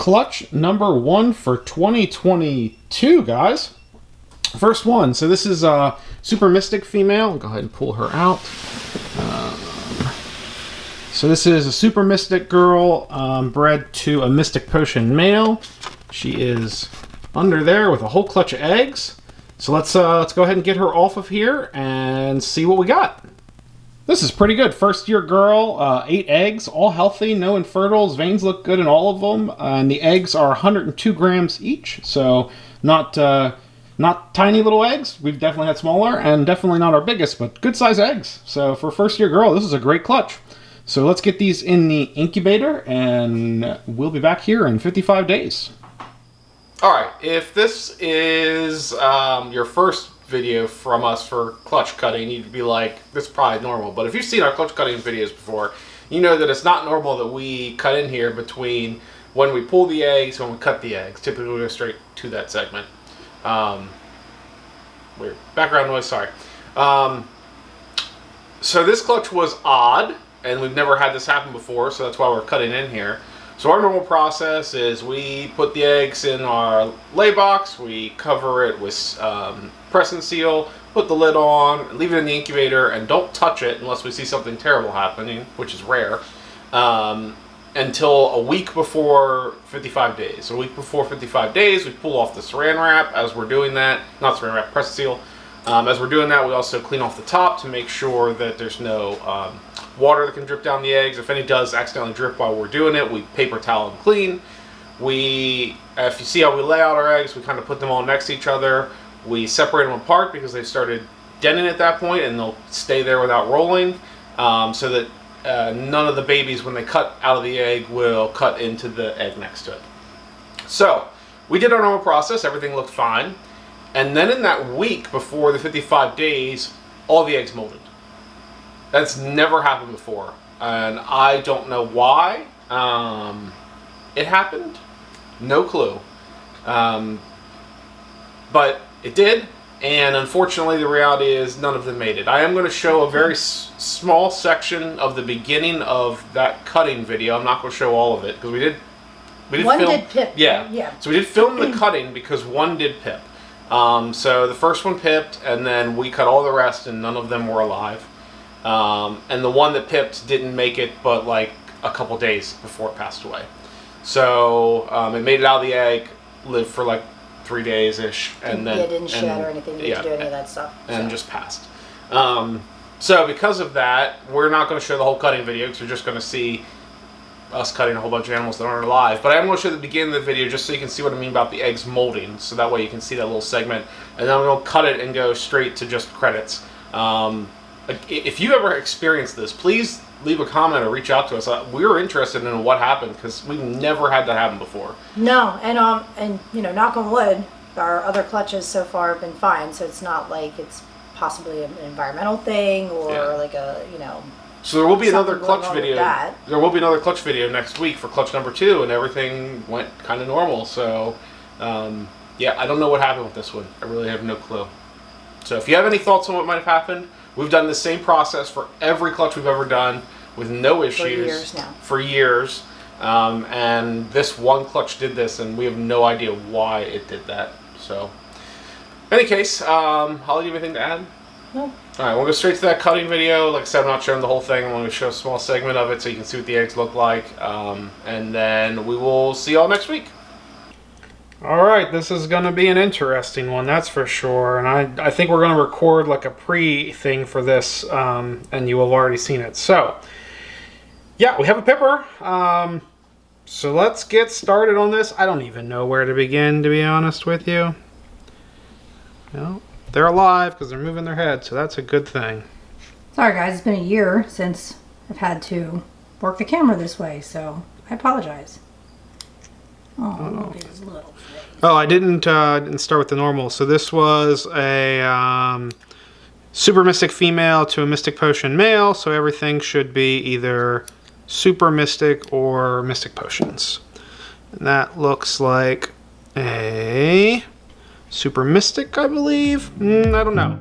clutch number 1 for 2022, guys. First one. So this is a Super Mystic female. I'll go ahead and pull her out. So this is a Super Mystic girl bred to a Mystic Potion male. She is under there with a whole clutch of eggs. So let's go ahead and get her off of here and see what we got. This is pretty good. First year girl, 8 eggs, all healthy, no infertiles. Veins look good in all of them. And the eggs are 102 grams each. So not tiny little eggs. We've definitely had smaller, and definitely not our biggest, but good size eggs. So for first year girl, this is a great clutch. So let's get these in the incubator, and we'll be back here in 55 days. All right, if this is your first video from us for clutch cutting, you'd be like, this is probably normal. But if you've seen our clutch cutting videos before, you know that it's not normal that we cut in here between when we pull the eggs and when we cut the eggs. Typically we go straight to that segment. Weird background noise, sorry. So this clutch was odd, and we've never had this happen before, so that's why we're cutting in here. So our normal process is we put the eggs in our lay box, we cover it with press and seal, put the lid on, leave it in the incubator, and don't touch it unless we see something terrible happening, which is rare, until a week before 55 days. So a week before 55 days, we pull off the saran wrap as we're doing that. Not saran wrap, press and seal. As we're doing that, we also clean off the top to make sure that there's no water that can drip down the eggs. If any does accidentally drip while we're doing it, we paper towel them clean. If you see how we lay out our eggs, we kind of put them all next to each other. We separate them apart because they've started denting at that point, and they'll stay there without rolling, so that none of the babies, when they cut out of the egg, will cut into the egg next to it. So we did our normal process. Everything looked fine. And then in that week before the 55 days, all the eggs molded. That's never happened before, and I don't know why it happened. No clue. But it did, and unfortunately the reality is none of them made it. I am going to show a very small section of the beginning of that cutting video. I'm not going to show all of it, because we did one film. Did pip. Yeah. So we did film the cutting because one did pip. So the first one pipped, and then we cut all the rest, and none of them were alive. And the one that pipped didn't make it but like a couple days before it passed away. So it made it out of the egg, lived for like 3 days-ish, and then... It didn't shed or anything, didn't do any of that stuff. And just passed. So because of that, we're not going to show the whole cutting video, because you're just going to see us cutting a whole bunch of animals that aren't alive. But I'm going to show the beginning of the video just so you can see what I mean about the eggs molding, so that way you can see that little segment. And then I'm going to cut it and go straight to just credits. If you ever experienced this, please leave a comment or reach out to us. We're interested in what happened, because we've never had that happen before. No, and you know, knock on wood, our other clutches so far have been fine. So it's not like it's possibly an environmental thing or like a, you know. So there will be another clutch video. There will be another clutch video next week for clutch number 2, and everything went kind of normal. So yeah, I don't know what happened with this one. I really have no clue. So if you have any thoughts on what might have happened, we've done the same process for every clutch we've ever done with no issues. For years now. For years. And this one clutch did this, and we have no idea why it did that. So, in any case, Holly, do you have anything to add? No. Alright, we'll go straight to that cutting video. Like I said, I'm not showing the whole thing. I'm going to show a small segment of it so you can see what the eggs look like. And then we will see y'all next week. Alright, this is going to be an interesting one, that's for sure. And I think we're going to record like a pre-thing for this, and you will have already seen it. So, yeah, we have a pipper. So let's get started on this. I don't even know where to begin, to be honest with you. No, they're alive because they're moving their head, so that's a good thing. Sorry guys, it's been a year since I've had to work the camera this way, so I apologize. Oh, look at his little face. Oh, I didn't start with the normal. So this was a Super Mystic female to a Mystic Potion male, so everything should be either Super Mystic or Mystic Potions. And that looks like a Super Mystic, I believe. I don't know.